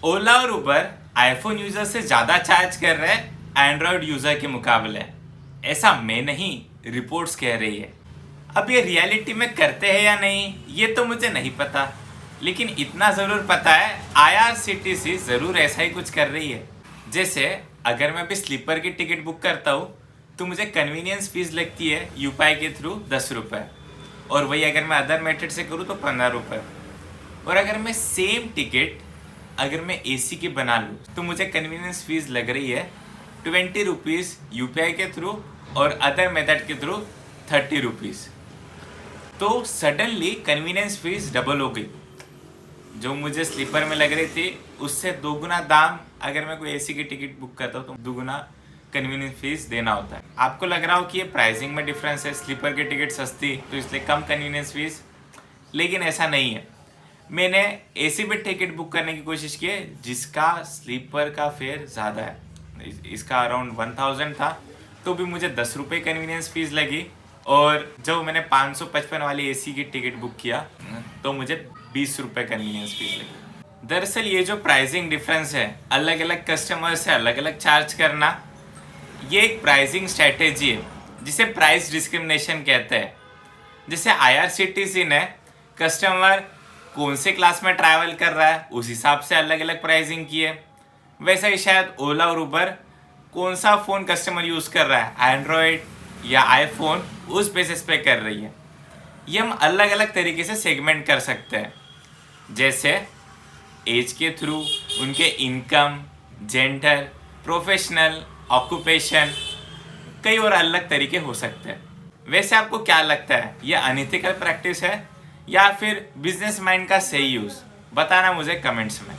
ओला और उबर iPhone user से ज़्यादा चार्ज कर रहे हैं एंड्रॉयड यूजर के मुकाबले। ऐसा मैं नहीं, रिपोर्ट्स कह रही है। अब ये रियलिटी में करते हैं या नहीं ये तो मुझे नहीं पता, लेकिन इतना ज़रूर पता है IRCTC ज़रूर ऐसा ही कुछ कर रही है। जैसे अगर मैं अभी स्लीपर की टिकट बुक करता हूँ तो मुझे कन्वीनियंस फीस लगती है UPI के थ्रू 10 रुपये, और वही अगर मैं अदर मेथड से करूँ तो 15 रुपये। और अगर मैं सेम टिकट अगर मैं AC की बना लूँ तो मुझे कन्वीनियंस फीस लग रही है 20 रुपीज़ UPI के थ्रू और अदर मेथड के थ्रू 30 रुपीज़। तो सडनली कन्वीनियंस फीस डबल हो गई। जो मुझे स्लीपर में लग रही थी उससे दोगुना दाम अगर मैं कोई AC की टिकट बुक करता हूँ तो दोगुना कन्वीनियंस फीस देना होता है। आपको लग रहा हो कि ये प्राइसिंग में डिफरेंस है, स्लीपर की टिकट सस्ती तो इसलिए कम कन्वीनियंस फीस, लेकिन ऐसा नहीं है। मैंने AC में टिकट बुक करने की कोशिश की है जिसका स्लीपर का फेयर ज़्यादा है, इसका अराउंड 1000 था, तो भी मुझे 10 रुपये कन्वीनियंस फीस लगी। और जब मैंने 555 वाली AC की टिकट बुक किया तो मुझे 20 रुपये कन्वीनियंस फीस लगी। दरअसल ये जो प्राइसिंग डिफरेंस है, अलग अलग कस्टमर से अलग अलग चार्ज करना, ये एक प्राइसिंग स्ट्रैटेजी है जिसे प्राइस डिस्क्रिमिनेशन कहते हैं। जैसे IRCTC ने कस्टमर कौन से क्लास में ट्रैवल कर रहा है उस हिसाब से अलग अलग प्राइसिंग की है, वैसा ही शायद ओला और उबर कौन सा फ़ोन कस्टमर यूज़ कर रहा है, एंड्रॉयड या आईफोन, उस बेसिस पे कर रही है। ये हम अलग अलग तरीके से सेगमेंट कर सकते हैं, जैसे एज के थ्रू, उनके इनकम, जेंडर, प्रोफेशनल, ऑक्यूपेशन, कई और अलग तरीके हो सकते हैं। वैसे आपको क्या लगता है, ये अनइथिकल प्रैक्टिस है या फिर बिजनेस माइंड का सही यूज़? बताना मुझे कमेंट्स में।